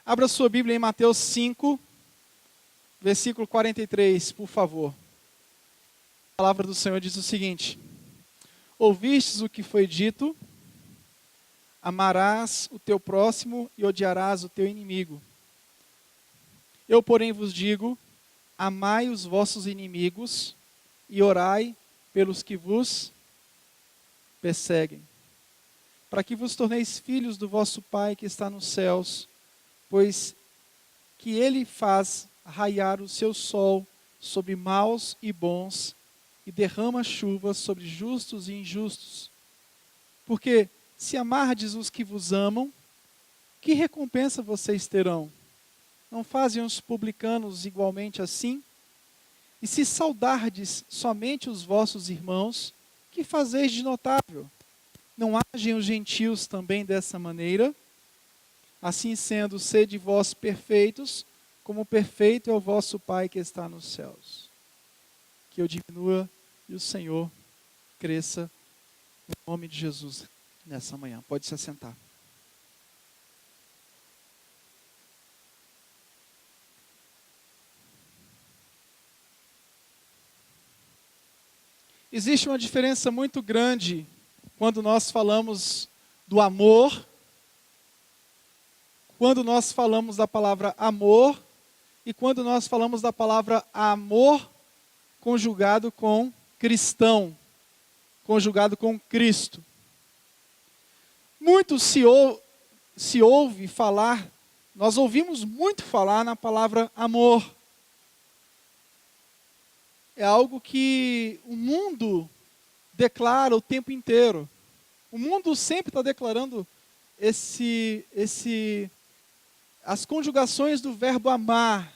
Abra sua Bíblia em Mateus 5, versículo 43, por favor. A palavra do Senhor diz o seguinte: ouvistes o que foi dito, amarás o teu próximo e odiarás o teu inimigo. Eu, porém, vos digo, amai os vossos inimigos e orai pelos que vos perseguem, para que vos torneis filhos do vosso Pai que está nos céus, pois que Ele faz raiar o seu sol sobre maus e bons, e derrama chuva sobre justos e injustos. Porque se amardes os que vos amam, que recompensa vocês terão? Não fazem os publicanos igualmente assim? E se saudardes somente os vossos irmãos, que fazeis de notável? Não agem os gentios também dessa maneira? Assim sendo, sede vós perfeitos, como perfeito é o vosso Pai que está nos céus. Que eu diminua e o Senhor cresça, no nome de Jesus, nessa manhã. Pode se assentar. Existe uma diferença muito grande quando nós falamos do amor, quando nós falamos da palavra amor e quando nós falamos da palavra amor conjugado com cristão, conjugado com Cristo. Muito se ouve falar, nós ouvimos muito falar na palavra amor. É algo que o mundo declara o tempo inteiro. O mundo sempre está declarando as conjugações do verbo amar.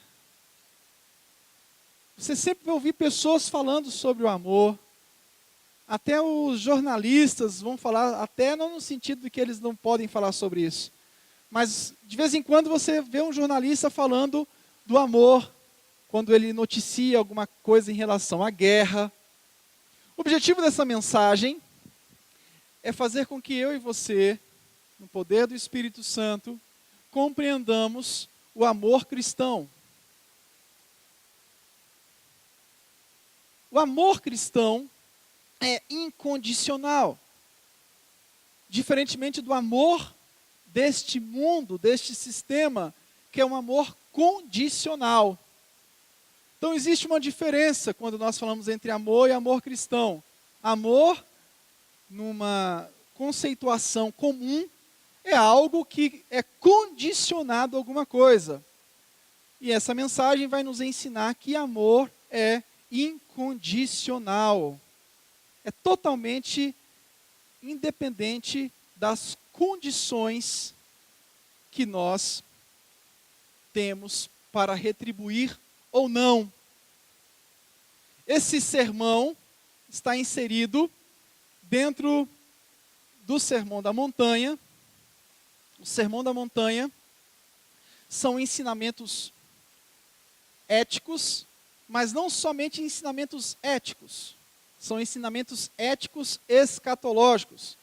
Você sempre vai ouvir pessoas falando sobre o amor. Até os jornalistas vão falar, até não no sentido de que eles não podem falar sobre isso. Mas de vez em quando você vê um jornalista falando do amor, quando ele noticia alguma coisa em relação à guerra. O objetivo dessa mensagem é fazer com que eu e você, no poder do Espírito Santo, compreendamos o amor cristão. O amor cristão é incondicional. Diferentemente do amor deste mundo, deste sistema, que é um amor condicional. Então existe uma diferença quando nós falamos entre amor e amor cristão. Amor, numa conceituação comum, é algo que é condicionado a alguma coisa. E essa mensagem vai nos ensinar que amor é incondicional. É totalmente independente das condições que nós temos para retribuir ou não. Esse sermão está inserido dentro do Sermão da Montanha. O Sermão da Montanha são ensinamentos éticos, mas não somente ensinamentos éticos, são ensinamentos éticos escatológicos.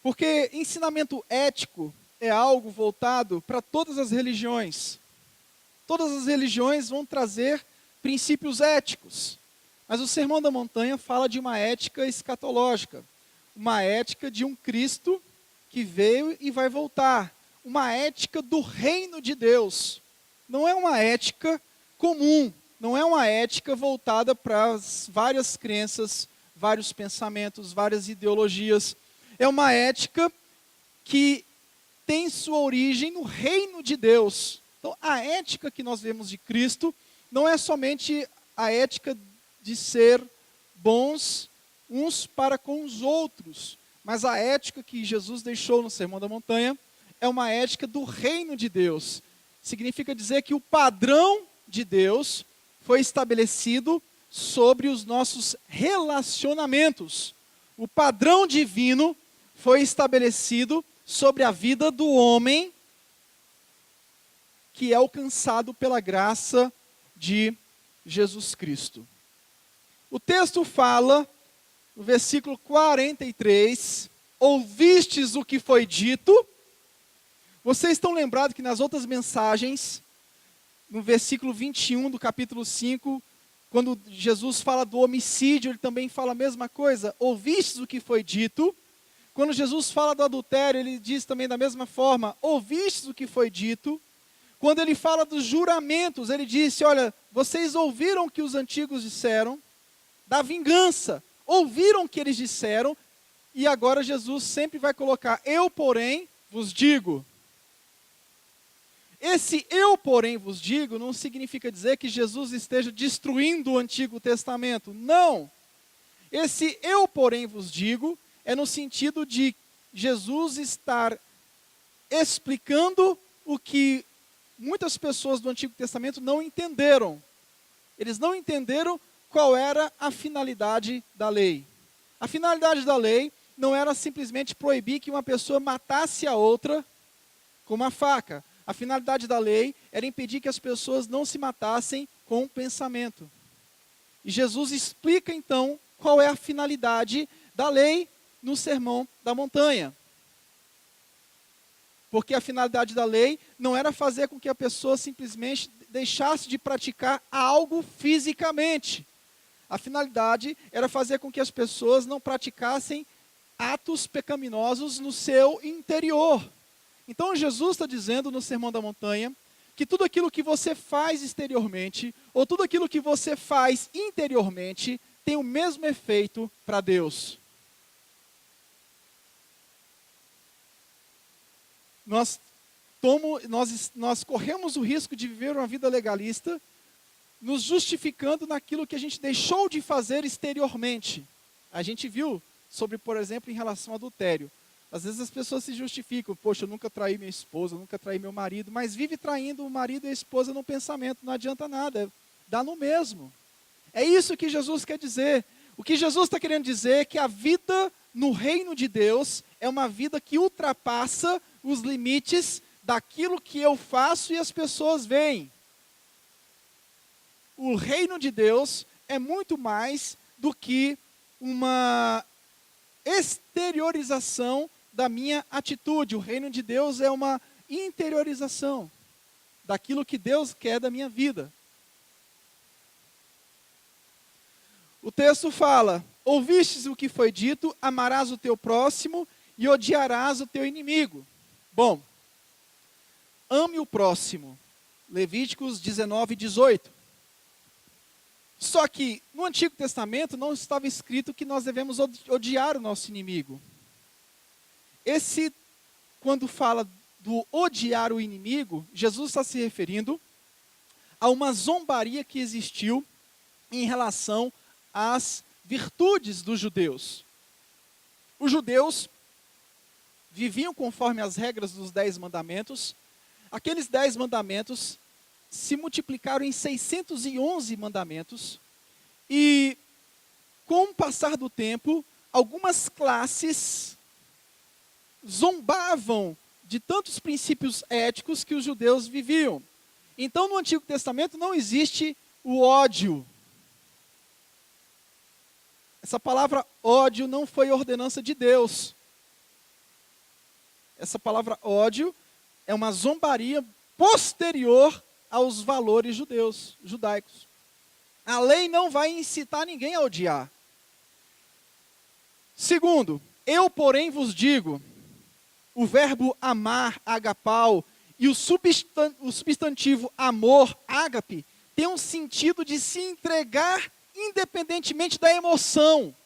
Porque ensinamento ético é algo voltado para todas as religiões. Todas as religiões vão trazer princípios éticos. Mas o Sermão da Montanha fala de uma ética escatológica. Uma ética de um Cristo que veio e vai voltar. Uma ética do reino de Deus. Não é uma ética comum. Não é uma ética voltada para as várias crenças, vários pensamentos, várias ideologias. É uma ética que tem sua origem no reino de Deus. Então, a ética que nós vemos de Cristo não é somente a ética de ser bons uns para com os outros, mas a ética que Jesus deixou no Sermão da Montanha é uma ética do reino de Deus. Significa dizer que o padrão de Deus foi estabelecido sobre os nossos relacionamentos. O padrão divino foi estabelecido sobre a vida do homem que é alcançado pela graça de Jesus Cristo. O texto fala, no versículo 43, ouvistes o que foi dito. Vocês estão lembrados que nas outras mensagens, no versículo 21 do capítulo 5, quando Jesus fala do homicídio, ele também fala a mesma coisa. Ouvistes o que foi dito. Quando Jesus fala do adultério, ele diz também da mesma forma, ouvistes o que foi dito. Quando ele fala dos juramentos, ele disse, olha, vocês ouviram o que os antigos disseram, da vingança, ouviram o que eles disseram, e agora Jesus sempre vai colocar, eu porém vos digo. Esse eu porém vos digo não significa dizer que Jesus esteja destruindo o Antigo Testamento, não. Esse eu porém vos digo é no sentido de Jesus estar explicando o que muitas pessoas do Antigo Testamento não entenderam. Eles não entenderam qual era a finalidade da lei. A finalidade da lei não era simplesmente proibir que uma pessoa matasse a outra com uma faca. A finalidade da lei era impedir que as pessoas não se matassem com o pensamento. E Jesus explica então qual é a finalidade da lei no Sermão da Montanha. Porque a finalidade da lei não era fazer com que a pessoa simplesmente deixasse de praticar algo fisicamente. A finalidade era fazer com que as pessoas não praticassem atos pecaminosos no seu interior. Então Jesus está dizendo no Sermão da Montanha que tudo aquilo que você faz exteriormente, ou tudo aquilo que você faz interiormente, tem o mesmo efeito para Deus. Nós corremos o risco de viver uma vida legalista, nos justificando naquilo que a gente deixou de fazer exteriormente. A gente viu sobre, por exemplo, em relação ao adultério. Às vezes as pessoas se justificam, poxa, eu nunca traí minha esposa, eu nunca traí meu marido, mas vive traindo o marido e a esposa no pensamento, não adianta nada, dá no mesmo. É isso que Jesus quer dizer. O que Jesus está querendo dizer é que a vida no reino de Deus é uma vida que ultrapassa os limites daquilo que eu faço e as pessoas veem. O reino de Deus é muito mais do que uma exteriorização da minha atitude. O reino de Deus é uma interiorização daquilo que Deus quer da minha vida. O texto fala, ouvistes o que foi dito, amarás o teu próximo e odiarás o teu inimigo. Bom, ame o próximo. Levíticos 19:18. Só que no Antigo Testamento não estava escrito que nós devemos odiar o nosso inimigo. Quando fala do odiar o inimigo, Jesus está se referindo a uma zombaria que existiu em relação às virtudes dos judeus. Os judeus viviam conforme as regras dos 10 mandamentos. Aqueles 10 mandamentos se multiplicaram em 611 mandamentos. E, com o passar do tempo, algumas classes zombavam de tantos princípios éticos que os judeus viviam. Então, no Antigo Testamento não existe o ódio. Essa palavra ódio não foi ordenança de Deus. Essa palavra ódio é uma zombaria posterior aos valores judaicos. A lei não vai incitar ninguém a odiar. Segundo, eu porém vos digo, o verbo amar, agapau, e o substantivo amor, ágape, tem um sentido de se entregar independentemente da emoção.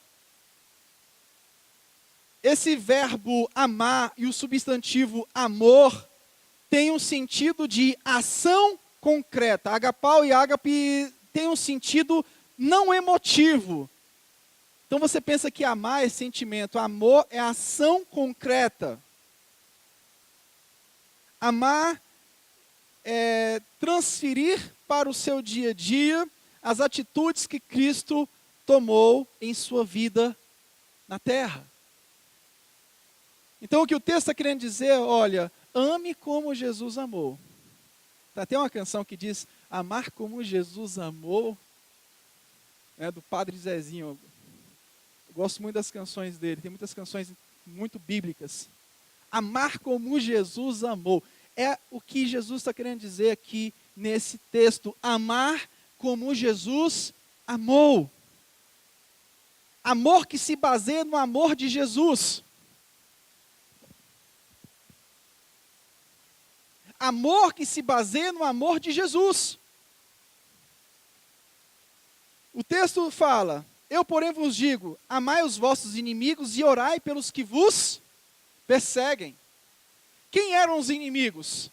Esse verbo amar e o substantivo amor tem um sentido de ação concreta. Agapau e ágape tem um sentido não emotivo. Então você pensa que amar é sentimento, amor é ação concreta. Amar é transferir para o seu dia a dia as atitudes que Cristo tomou em sua vida na terra. Então o que o texto está querendo dizer, olha, ame como Jesus amou. Tem até uma canção que diz, amar como Jesus amou, do Padre Zezinho. Eu gosto muito das canções dele, tem muitas canções muito bíblicas. Amar como Jesus amou. É o que Jesus está querendo dizer aqui nesse texto. Amar como Jesus amou. Amor que se baseia no amor de Jesus. Amor que se baseia no amor de Jesus. O texto fala: eu, porém, vos digo, amai os vossos inimigos e orai pelos que vos perseguem. Quem eram os inimigos?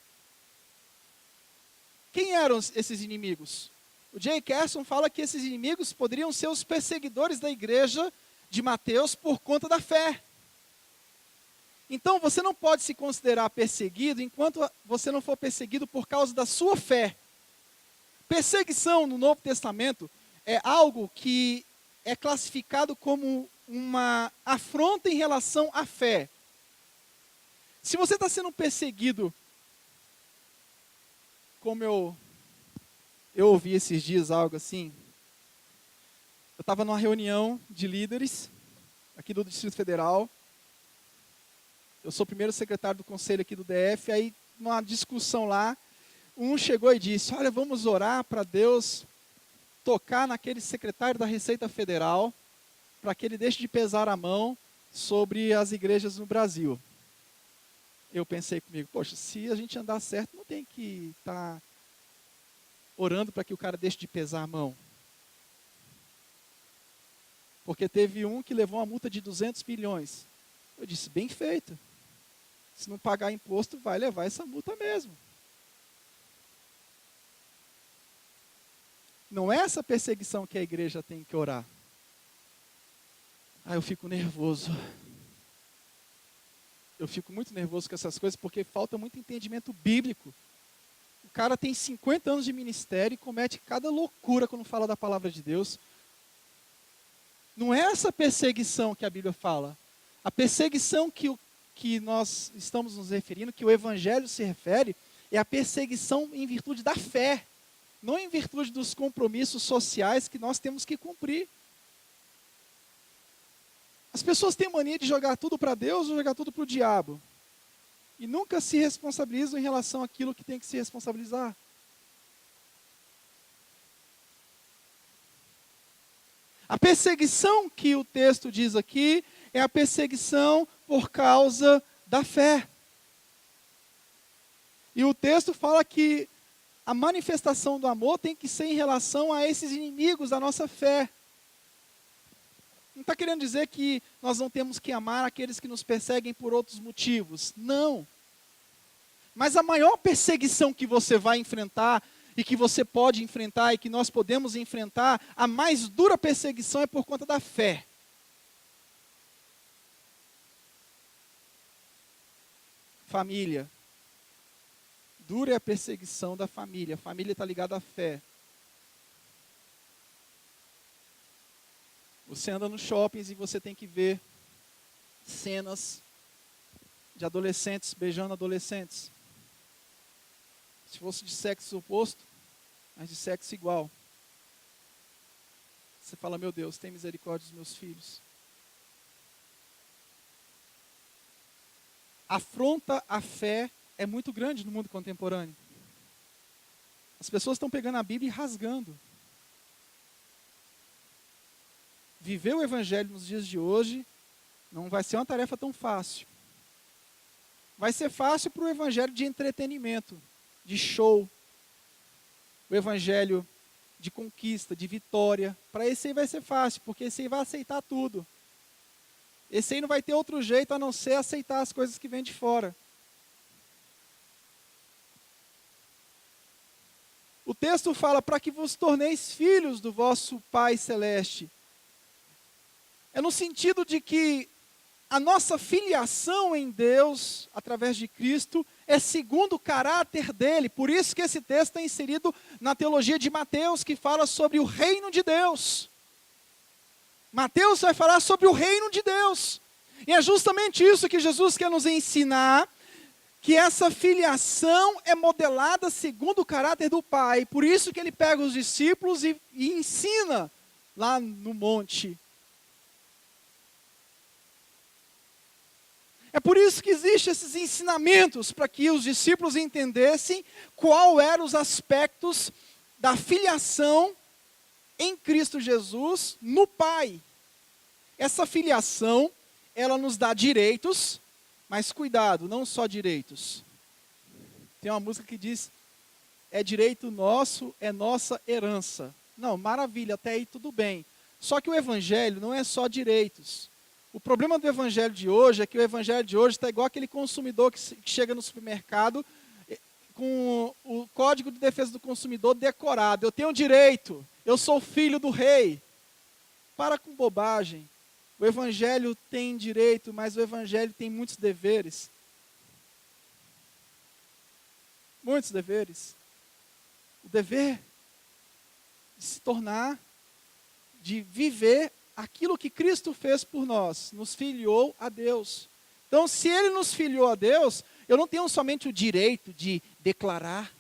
Quem eram esses inimigos? O J. Carson fala que esses inimigos poderiam ser os perseguidores da igreja de Mateus por conta da fé. Então, você não pode se considerar perseguido enquanto você não for perseguido por causa da sua fé. Perseguição no Novo Testamento é algo que é classificado como uma afronta em relação à fé. Se você está sendo perseguido, como eu ouvi esses dias algo assim, eu estava numa reunião de líderes aqui do Distrito Federal. Eu sou o primeiro secretário do conselho aqui do DF, aí numa discussão lá, um chegou e disse: olha, vamos orar para Deus tocar naquele secretário da Receita Federal, para que ele deixe de pesar a mão sobre as igrejas no Brasil. Eu pensei comigo, poxa, se a gente andar certo, não tem que estar orando para que o cara deixe de pesar a mão. Porque teve um que levou uma multa de 200 milhões. Eu disse, bem feito. Se não pagar imposto, vai levar essa multa mesmo. Não é essa perseguição que a igreja tem que orar. Eu fico nervoso. Eu fico muito nervoso com essas coisas porque falta muito entendimento bíblico. O cara tem 50 anos de ministério e comete cada loucura quando fala da palavra de Deus. Não é essa perseguição que a Bíblia fala. A perseguição que nós estamos nos referindo, que o Evangelho se refere, é a perseguição em virtude da fé. Não em virtude dos compromissos sociais que nós temos que cumprir. As pessoas têm mania de jogar tudo para Deus ou jogar tudo para o diabo. E nunca se responsabilizam em relação àquilo que tem que se responsabilizar. A perseguição que o texto diz aqui é a perseguição por causa da fé. E o texto fala que a manifestação do amor tem que ser em relação a esses inimigos da nossa fé. Não está querendo dizer que nós não temos que amar aqueles que nos perseguem por outros motivos. Não. Mas a maior perseguição que você vai enfrentar, e que você pode enfrentar, e que nós podemos enfrentar, a mais dura perseguição é por conta da fé. Família. Dura é a perseguição da família. A família está ligada à fé. Você anda nos shoppings e você tem que ver cenas de adolescentes beijando adolescentes. Se fosse de sexo oposto, mas de sexo igual. Você fala, meu Deus, tem misericórdia dos meus filhos. A afronta à fé é muito grande no mundo contemporâneo. As pessoas estão pegando a Bíblia e rasgando. Viver o Evangelho nos dias de hoje não vai ser uma tarefa tão fácil. Vai ser fácil para o Evangelho de entretenimento, de show. O Evangelho de conquista, de vitória. Para esse aí vai ser fácil, porque esse aí vai aceitar tudo. Esse aí não vai ter outro jeito a não ser aceitar as coisas que vêm de fora. O texto fala, para que vos torneis filhos do vosso Pai Celeste. É no sentido de que a nossa filiação em Deus, através de Cristo, é segundo o caráter dele. Por isso que esse texto é inserido na teologia de Mateus, que fala sobre o reino de Deus. Mateus vai falar sobre o reino de Deus. E é justamente isso que Jesus quer nos ensinar, que essa filiação é modelada segundo o caráter do Pai. Por isso que ele pega os discípulos e ensina lá no monte. É por isso que existem esses ensinamentos, para que os discípulos entendessem qual eram os aspectos da filiação em Cristo Jesus no Pai. Essa filiação, ela nos dá direitos, mas cuidado, não só direitos. Tem uma música que diz, é direito nosso, é nossa herança. Não, maravilha, até aí tudo bem. Só que o evangelho não é só direitos. O problema do evangelho de hoje é que o evangelho de hoje está igual aquele consumidor que chega no supermercado com o Código de Defesa do Consumidor decorado. Eu tenho direito, eu sou filho do rei. Para com bobagem. O evangelho tem direito, mas o evangelho tem muitos deveres. Muitos deveres. O dever de se tornar, de viver aquilo que Cristo fez por nós, nos filiou a Deus. Então, se Ele nos filiou a Deus, eu não tenho somente o direito de declarar.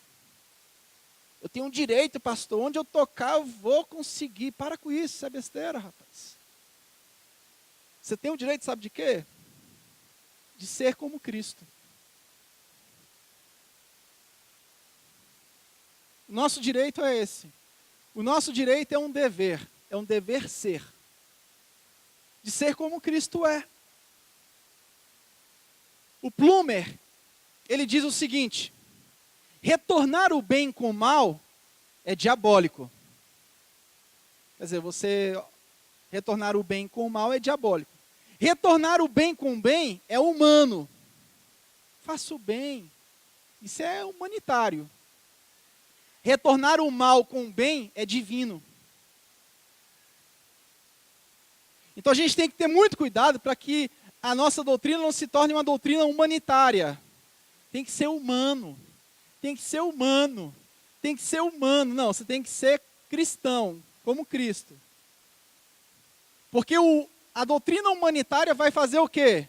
Eu tenho um direito, pastor, onde eu tocar eu vou conseguir. Para com isso é besteira, rapaz. Você tem o direito, sabe de quê? De ser como Cristo. O nosso direito é esse. O nosso direito é um dever ser. De ser como Cristo é. O Plumer, ele diz o seguinte: retornar o bem com o mal é diabólico. Quer dizer, você retornar o bem com o mal é diabólico. Retornar o bem com o bem é humano. Faça o bem. Isso é humanitário. Retornar o mal com o bem é divino. Então a gente tem que ter muito cuidado para que a nossa doutrina não se torne uma doutrina humanitária. Tem que ser humano. Tem que ser humano. Tem que ser humano. Não, você tem que ser cristão, como Cristo. Porque a doutrina humanitária vai fazer o quê?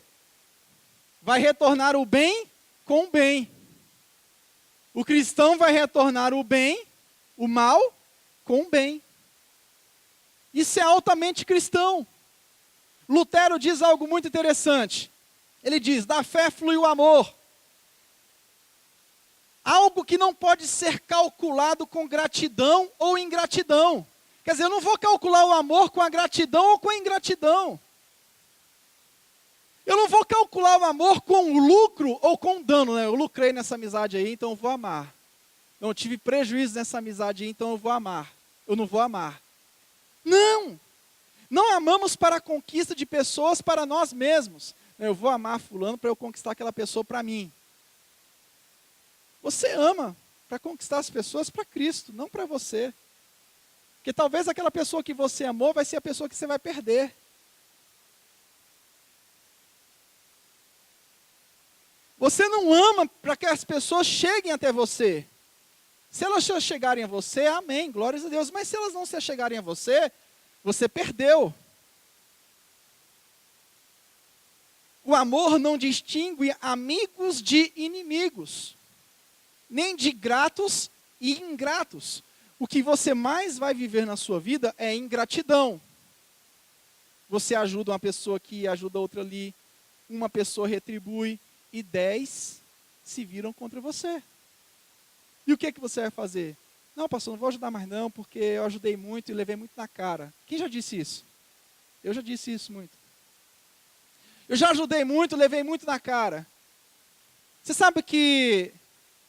Vai retornar o bem com o bem. O cristão vai retornar o bem, o mal, com o bem. Isso é altamente cristão. Lutero diz algo muito interessante. Ele diz, da fé flui o amor. Algo que não pode ser calculado com gratidão ou ingratidão. Quer dizer, eu não vou calcular o amor com a gratidão ou com a ingratidão. Eu não vou calcular o amor com o lucro ou com o dano, né? Eu lucrei nessa amizade aí, então eu vou amar. Não tive prejuízo nessa amizade aí, então eu vou amar. Eu não vou amar. Não! Não amamos para a conquista de pessoas para nós mesmos. Eu vou amar fulano para eu conquistar aquela pessoa para mim. Você ama para conquistar as pessoas para Cristo, não para você. Porque talvez aquela pessoa que você amou vai ser a pessoa que você vai perder. Você não ama para que as pessoas cheguem até você. Se elas chegarem a você, amém, glórias a Deus. Mas se elas não se chegarem a você, você perdeu. O amor não distingue amigos de inimigos, nem de gratos e ingratos. O que você mais vai viver na sua vida é ingratidão. Você ajuda uma pessoa aqui, ajuda outra ali, uma pessoa retribui e 10 se viram contra você. E o que você vai fazer? Não, pastor, não vou ajudar mais não, porque eu ajudei muito e levei muito na cara. Quem já disse isso? Eu já disse isso muito. Eu já ajudei muito, levei muito na cara. Você sabe que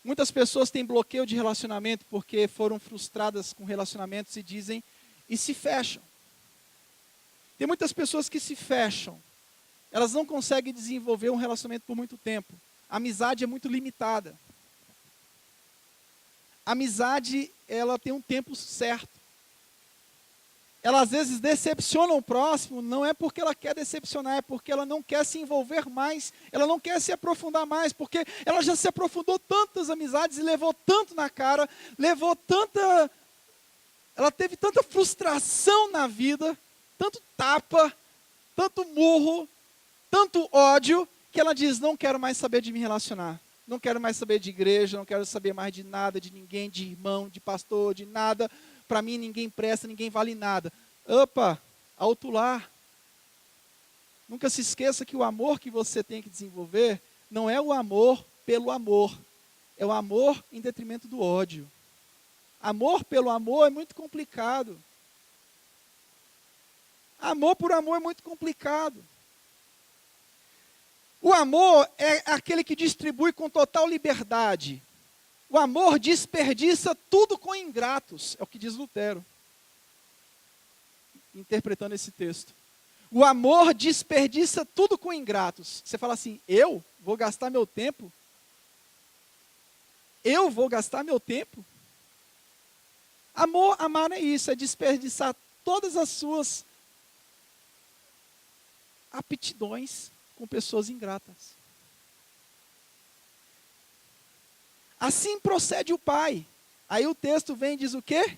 muitas pessoas têm bloqueio de relacionamento porque foram frustradas com relacionamentos e dizem, e se fecham. Tem muitas pessoas que se fecham. Elas não conseguem desenvolver um relacionamento por muito tempo. A amizade é muito limitada. A amizade, ela tem um tempo certo. Ela às vezes decepciona o próximo, não é porque ela quer decepcionar, é porque ela não quer se envolver mais, ela não quer se aprofundar mais, porque ela já se aprofundou tantas amizades e levou tanto na cara, ela teve tanta frustração na vida, tanto tapa, tanto murro, tanto ódio, que ela diz, não quero mais saber de me relacionar. Não quero mais saber de igreja, não quero saber mais de nada, de ninguém, de irmão, de pastor, de nada. Para mim ninguém presta, ninguém vale nada. Opa, alto lá. Nunca se esqueça que o amor que você tem que desenvolver não é o amor pelo amor. É o amor em detrimento do ódio. Amor pelo amor é muito complicado. Amor por amor é muito complicado. O amor é aquele que distribui com total liberdade. O amor desperdiça tudo com ingratos, é o que diz Lutero, interpretando esse texto. O amor desperdiça tudo com ingratos. Você fala assim, eu vou gastar meu tempo? Eu vou gastar meu tempo? Amar é isso, é desperdiçar todas as suas aptidões com pessoas ingratas. Assim procede o pai. Aí o texto vem e diz o quê?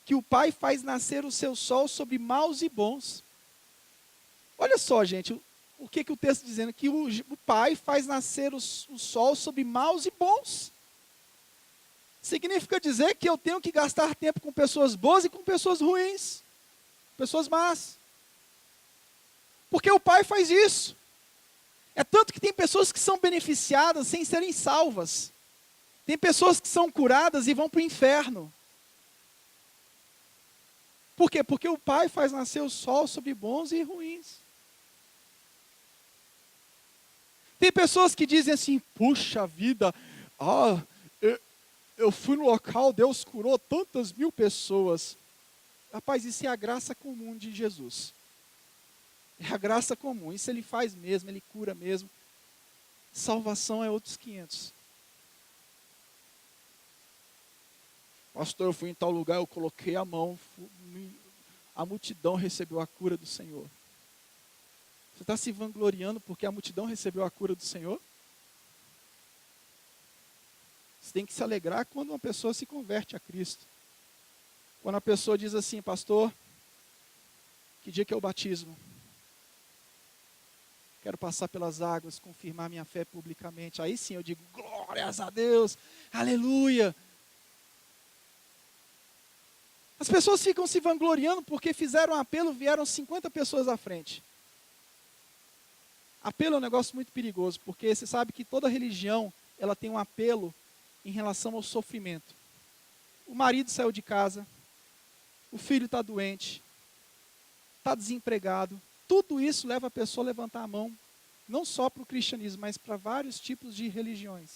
Que o pai faz nascer o seu sol sobre maus e bons. Olha só, gente, o que o texto está dizendo? Que o pai faz nascer o sol sobre maus e bons. Significa dizer que eu tenho que gastar tempo com pessoas boas e com pessoas ruins. Pessoas más. Porque o pai faz isso. É tanto que tem pessoas que são beneficiadas sem serem salvas. Tem pessoas que são curadas e vão para o inferno. Por quê? Porque o pai faz nascer o sol sobre bons e ruins. Tem pessoas que dizem assim, puxa vida, eu fui no local, Deus curou tantas mil pessoas. Rapaz, isso é a graça comum de Jesus. É a graça comum, isso ele faz mesmo, ele cura mesmo. Salvação é outros 500. Pastor, eu fui em tal lugar, eu coloquei a mão, a multidão recebeu a cura do Senhor. Você está se vangloriando porque a multidão recebeu a cura do Senhor? Você tem que se alegrar quando uma pessoa se converte a Cristo. Quando a pessoa diz assim, pastor, que dia que é o batismo? Quero passar pelas águas, confirmar minha fé publicamente. Aí sim eu digo, glórias a Deus, aleluia. As pessoas ficam se vangloriando porque fizeram um apelo, vieram 50 pessoas à frente. Apelo é um negócio muito perigoso, porque você sabe que toda religião, ela tem um apelo em relação ao sofrimento. O marido saiu de casa, o filho está doente, está desempregado. Tudo isso leva a pessoa a levantar a mão, não só para o cristianismo, mas para vários tipos de religiões.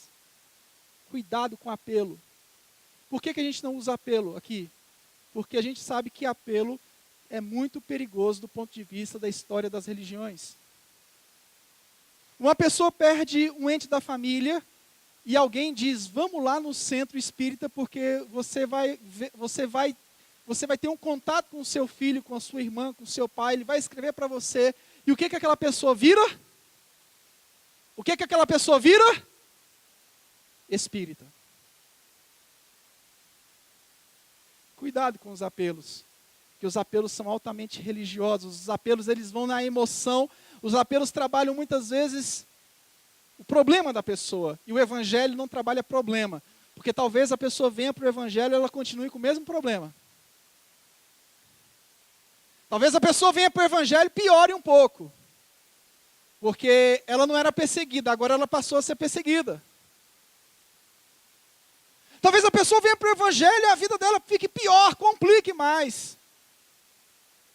Cuidado com apelo. Por que a gente não usa apelo aqui? Porque a gente sabe que apelo é muito perigoso do ponto de vista da história das religiões. Uma pessoa perde um ente da família e alguém diz, vamos lá no centro espírita porque você vai ter um contato com o seu filho, com a sua irmã, com o seu pai, ele vai escrever para você. E o que aquela pessoa vira? O que aquela pessoa vira? Espírita. Cuidado com os apelos, porque os apelos são altamente religiosos. Os apelos, eles vão na emoção. Os apelos trabalham muitas vezes o problema da pessoa. E o evangelho não trabalha problema. Porque talvez a pessoa venha para o evangelho e ela continue com o mesmo problema. Talvez a pessoa venha para o evangelho e piore um pouco. Porque ela não era perseguida, agora ela passou a ser perseguida. Talvez a pessoa venha para o evangelho e a vida dela fique pior, complique mais.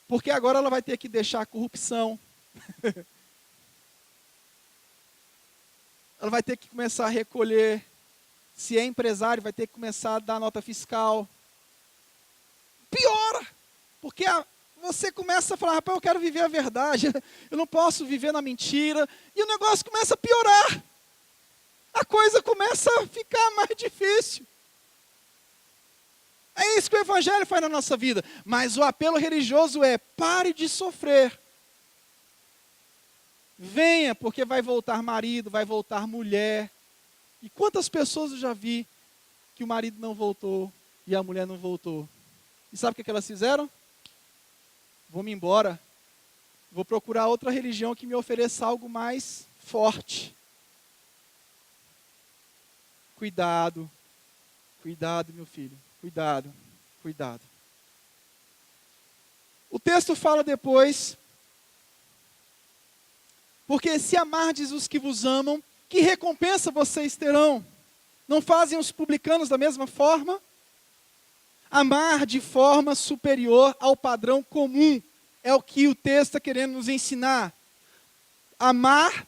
Porque agora ela vai ter que deixar a corrupção. Ela vai ter que começar a recolher. Se é empresário, vai ter que começar a dar nota fiscal. Piora. Porque você começa a falar, rapaz, eu quero viver a verdade. Eu não posso viver na mentira. E o negócio começa a piorar. A coisa começa a ficar mais difícil. É isso que o evangelho faz na nossa vida. Mas o apelo religioso é, pare de sofrer. Venha, porque vai voltar marido, vai voltar mulher. E quantas pessoas eu já vi que o marido não voltou e a mulher não voltou? E sabe o que elas fizeram? Vou-me embora. Vou procurar outra religião que me ofereça algo mais forte. Cuidado. Cuidado, meu filho. Cuidado. Cuidado. O texto fala depois Porque se amardes os que vos amam, que recompensa vocês terão? Não fazem os publicanos da mesma forma? Amar de forma superior ao padrão comum é o que o texto está querendo nos ensinar. Amar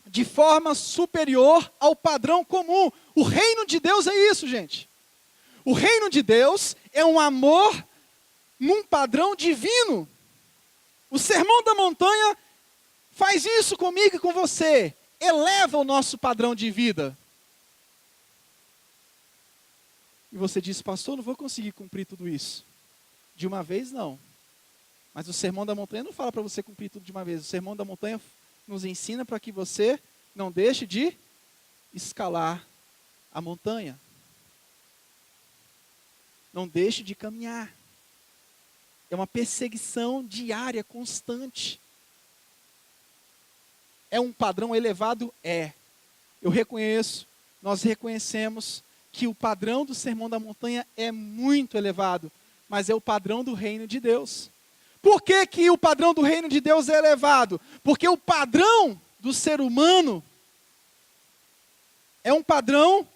de forma superior ao padrão comum. O reino de Deus é isso, gente. O reino de Deus é um amor num padrão divino. O Sermão da Montanha faz isso comigo e com você. Eleva o nosso padrão de vida. E você diz, pastor, não vou conseguir cumprir tudo isso. De uma vez, não. Mas o Sermão da Montanha não fala para você cumprir tudo de uma vez. O Sermão da Montanha nos ensina para que você não deixe de escalar a montanha. Não deixe de caminhar. É uma perseguição diária, constante. É um padrão elevado? É. Eu reconheço, nós reconhecemos que o padrão do Sermão da Montanha é muito elevado, mas é o padrão do reino de Deus. Por que que o padrão do reino de Deus é elevado? Porque o padrão do ser humano é um padrão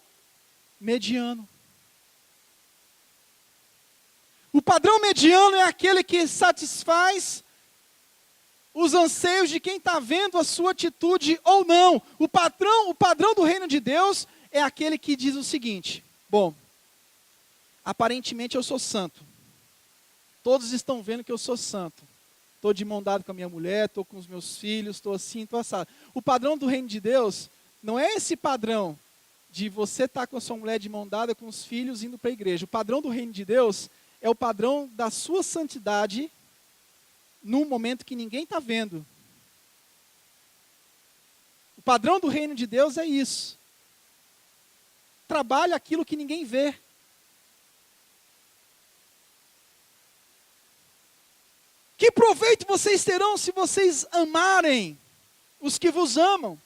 mediano. O padrão mediano é aquele que satisfaz os anseios de quem está vendo a sua atitude ou não. O padrão do reino de Deus é aquele que diz o seguinte: bom, aparentemente eu sou santo. Todos estão vendo que eu sou santo. Estou de mão dada com a minha mulher, estou com os meus filhos, estou assim, estou assado. O padrão do reino de Deus não é esse padrão de você estar com a sua mulher de mão dada com os filhos indo para a igreja. O padrão do reino de Deus é o padrão da sua santidade num momento que ninguém está vendo. O padrão do reino de Deus é isso. Trabalha aquilo que ninguém vê. Que proveito vocês terão se vocês amarem os que vos amam?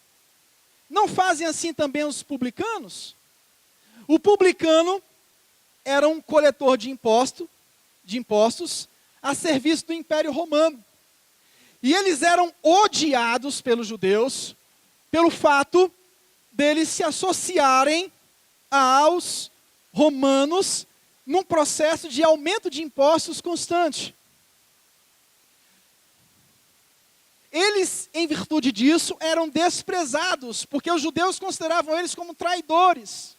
Não fazem assim também os publicanos? O publicano era um coletor de impostos a serviço do Império Romano. E eles eram odiados pelos judeus pelo fato deles se associarem aos romanos num processo de aumento de impostos constante. Eles, em virtude disso, eram desprezados, porque os judeus consideravam eles como traidores.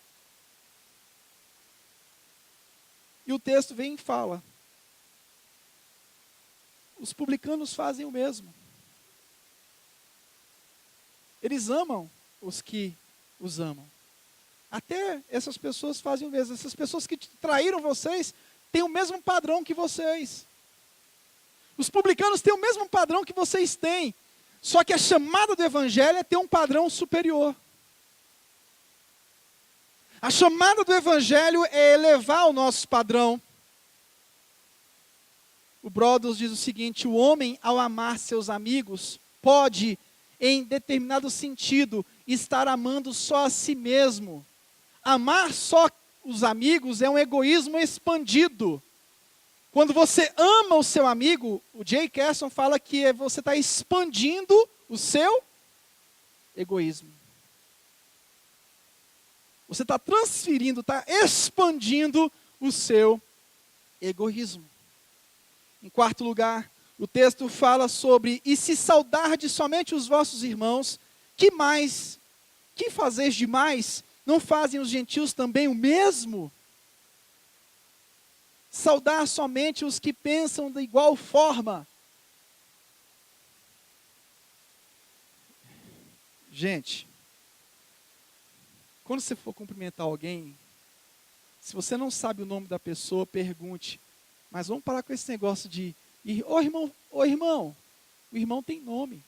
E o texto vem e fala: os publicanos fazem o mesmo. Eles amam os que os amam. Até essas pessoas fazem o mesmo. Essas pessoas que traíram vocês têm o mesmo padrão que vocês. Os publicanos têm o mesmo padrão que vocês têm. Só que a chamada do Evangelho é ter um padrão superior. A chamada do Evangelho é elevar o nosso padrão. O Brodels diz o seguinte: o homem, ao amar seus amigos, pode, em determinado sentido, estar amando só a si mesmo. Amar só os amigos é um egoísmo expandido. Quando você ama o seu amigo, o J. Carson fala que você está expandindo o seu egoísmo. Você está transferindo, está expandindo o seu egoísmo. Em quarto lugar, o texto fala sobre: e se saudardes somente os vossos irmãos, que fazeis demais? Não fazem os gentios também o mesmo? Saudar somente os que pensam de igual forma. Gente, quando você for cumprimentar alguém, se você não sabe o nome da pessoa, pergunte. Mas vamos parar com esse negócio de: ô irmão, o irmão tem nome.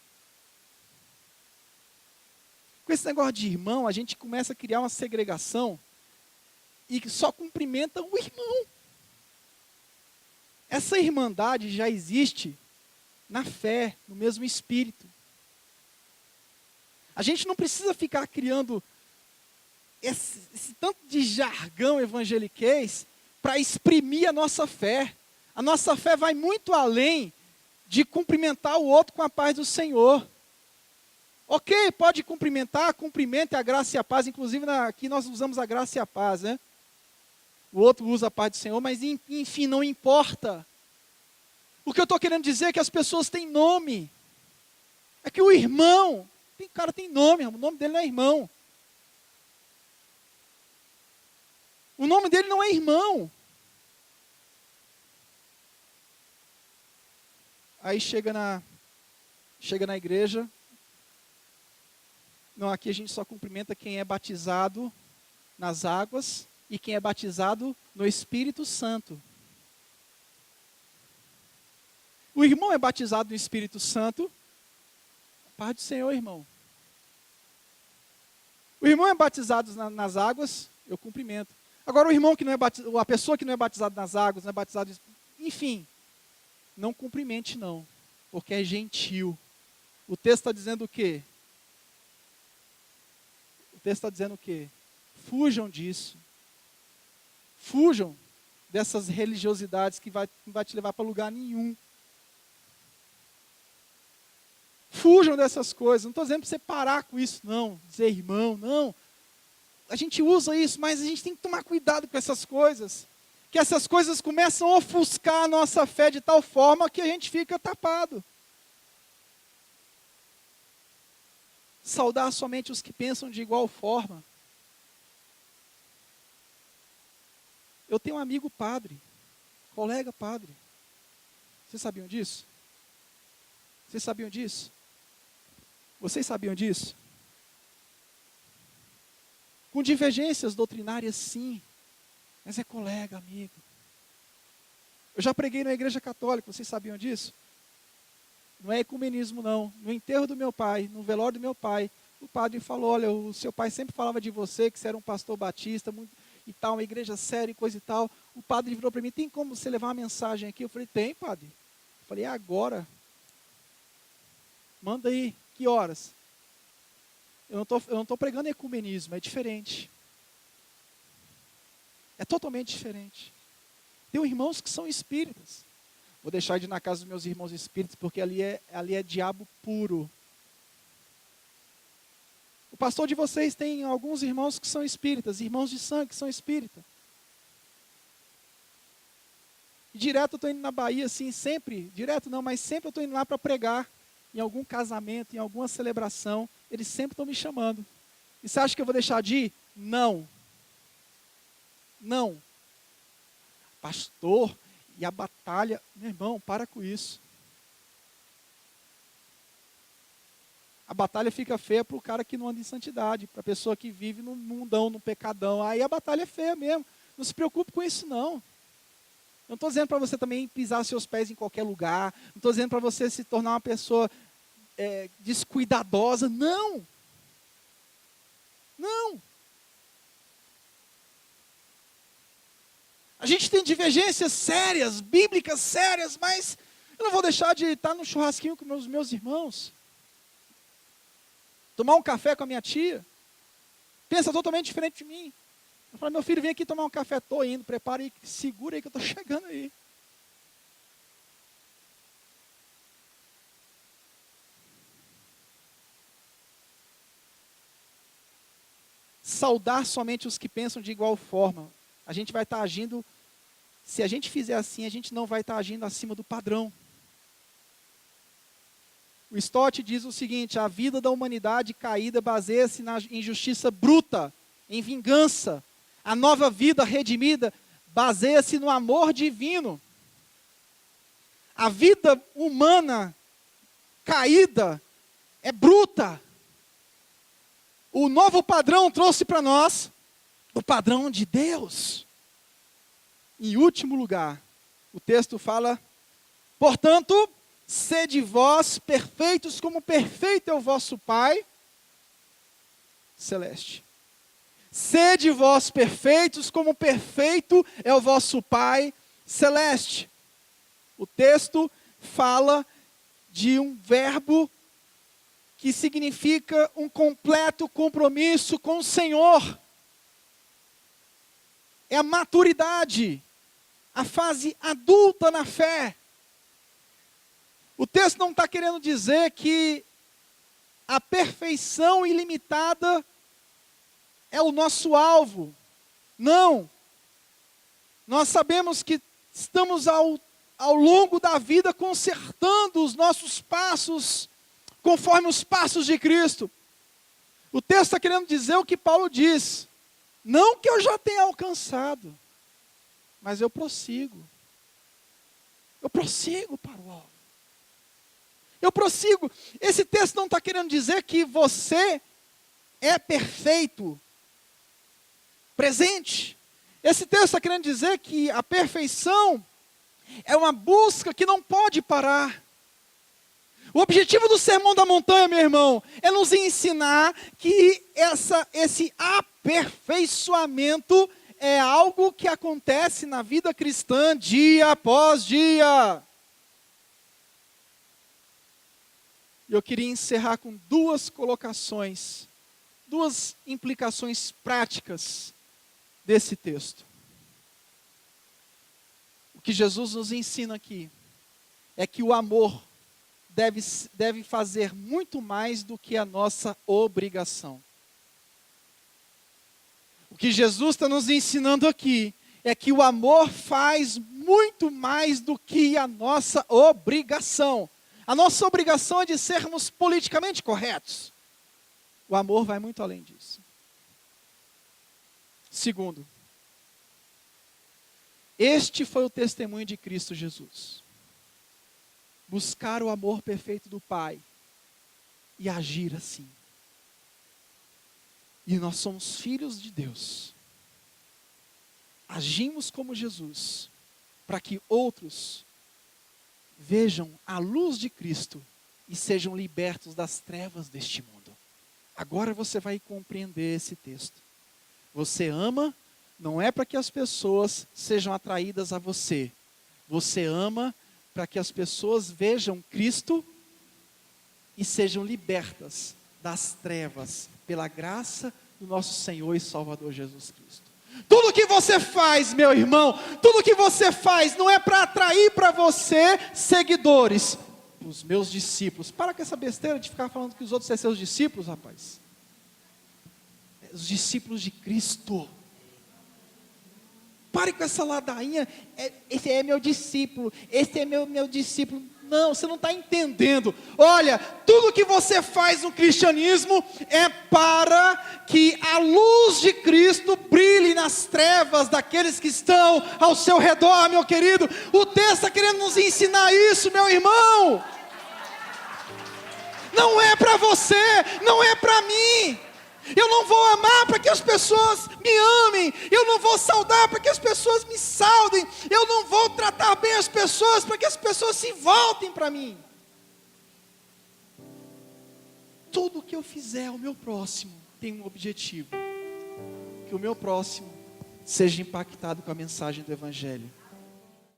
Com esse negócio de irmão, a gente começa a criar uma segregação e só cumprimenta o irmão. Essa irmandade já existe na fé, no mesmo espírito. A gente não precisa ficar criando esse tanto de jargão evangeliquez para exprimir a nossa fé. A nossa fé vai muito além de cumprimentar o outro com a paz do Senhor. Ok, pode cumprimentar, cumprimente a graça e a paz. Inclusive, aqui nós usamos a graça e a paz, né? O outro usa a paz do Senhor, mas enfim, não importa. O que eu estou querendo dizer é que as pessoas têm nome. É que o irmão, o cara tem nome, o nome dele não é irmão. O nome dele não é irmão. Aí chega na igreja. Não, aqui a gente só cumprimenta quem é batizado nas águas e quem é batizado no Espírito Santo. O irmão é batizado no Espírito Santo. Paz do Senhor, irmão. O irmão é batizado nas águas, eu cumprimento. Agora o irmão que não é batizado, a pessoa que não é batizada nas águas, não é batizado, enfim, não cumprimente não, porque é gentil. O texto está dizendo o quê? O texto está dizendo o quê? Fujam disso. Fujam dessas religiosidades que não vai te levar para lugar nenhum. Fujam dessas coisas. Não estou dizendo para você parar com isso, não. Dizer irmão, não. A gente usa isso, mas a gente tem que tomar cuidado com essas coisas. Que essas coisas começam a ofuscar a nossa fé de tal forma que a gente fica tapado. Saudar somente os que pensam de igual forma. Eu tenho um amigo padre, colega padre. Vocês sabiam disso? Vocês sabiam disso? Vocês sabiam disso? Com divergências doutrinárias, sim. Mas é colega, amigo. Eu já preguei na igreja católica, vocês sabiam disso? Não é ecumenismo, não. No enterro do meu pai, no velório do meu pai, o padre falou, olha, o seu pai sempre falava de você, que você era um pastor batista, e tal, uma igreja séria e coisa e tal. O padre virou para mim, tem como você levar uma mensagem aqui? Eu falei, tem, padre. Eu falei, é agora. Manda aí, que horas? Eu não estou pregando ecumenismo, é diferente. É totalmente diferente. Tem irmãos que são espíritas. Vou deixar de ir na casa dos meus irmãos espíritas, porque ali é diabo puro. O pastor de vocês tem alguns irmãos que são espíritas, irmãos de sangue que são espíritas. E direto eu estou indo na Bahia, assim, sempre, direto não, mas sempre eu estou indo lá para pregar, em algum casamento, em alguma celebração, eles sempre estão me chamando. E você acha que eu vou deixar de ir? Não. Não. Pastor, e a batalha, meu irmão, para com isso. A batalha fica feia para o cara que não anda em santidade, para a pessoa que vive no mundão, no pecadão. Aí a batalha é feia mesmo. Não se preocupe com isso, não. Eu não estou dizendo para você também pisar seus pés em qualquer lugar. Não estou dizendo para você se tornar uma pessoa descuidadosa. Não. Não. A gente tem divergências sérias, bíblicas sérias, mas eu não vou deixar de estar no churrasquinho com os meus irmãos. Tomar um café com a minha tia. Pensa totalmente diferente de mim. Eu falo, meu filho, vem aqui tomar um café. Estou indo, prepara aí, segura aí que eu estou chegando aí. Saudar somente os que pensam de igual forma. A gente vai estar agindo, se a gente fizer assim, a gente não vai estar agindo acima do padrão. O Stott diz o seguinte, a vida da humanidade caída baseia-se na injustiça bruta, em vingança. A nova vida redimida baseia-se no amor divino. A vida humana caída é bruta. O novo padrão trouxe para nós o padrão de Deus. Em último lugar, o texto fala, portanto, sede vós perfeitos como perfeito é o vosso Pai celeste. Sede vós perfeitos como perfeito é o vosso Pai celeste. O texto fala de um verbo que significa um completo compromisso com o Senhor. É a maturidade, a fase adulta na fé. O texto não está querendo dizer que a perfeição ilimitada é o nosso alvo. Não. Nós sabemos que estamos ao longo da vida consertando os nossos passos conforme os passos de Cristo. O texto está querendo dizer o que Paulo diz. Não que eu já tenha alcançado, mas eu prossigo. Eu prossigo para o alvo. Eu prossigo. Esse texto não está querendo dizer que você é perfeito, presente. Esse texto está querendo dizer que a perfeição é uma busca que não pode parar. O objetivo do Sermão da Montanha, meu irmão, é nos ensinar que esse aperfeiçoamento é algo que acontece na vida cristã dia após dia. E eu queria encerrar com duas colocações, duas implicações práticas desse texto. O que Jesus nos ensina aqui é que o amor deve fazer muito mais do que a nossa obrigação. O que Jesus está nos ensinando aqui é que o amor faz muito mais do que a nossa obrigação. A nossa obrigação é de sermos politicamente corretos. O amor vai muito além disso. Segundo, este foi o testemunho de Cristo Jesus. Buscar o amor perfeito do Pai e agir assim. E nós somos filhos de Deus. Agimos como Jesus, para que outros vejam a luz de Cristo e sejam libertos das trevas deste mundo. Agora você vai compreender esse texto. Você ama, não é para que as pessoas sejam atraídas a você. Você ama para que as pessoas vejam Cristo e sejam libertas das trevas pela graça do nosso Senhor e Salvador Jesus Cristo. Tudo que você faz, meu irmão, tudo que você faz não é para atrair para você seguidores, os meus discípulos. Para com essa besteira de ficar falando que os outros são seus discípulos, rapaz. Os discípulos de Cristo. Pare com essa ladainha, esse é meu discípulo, esse é meu discípulo. Não, você não está entendendo. Olha, tudo que você faz no cristianismo é para que a luz de Cristo brilhe nas trevas daqueles que estão ao seu redor, meu querido. O texto está querendo nos ensinar isso, meu irmão. Não é para você, não é para mim. Eu não vou amar para que as pessoas me amem. Eu não vou saudar para que as pessoas me saudem. Eu não vou tratar bem as pessoas para que as pessoas se voltem para mim. Tudo que eu fizer ao meu próximo tem um objetivo: que o meu próximo seja impactado com a mensagem do Evangelho.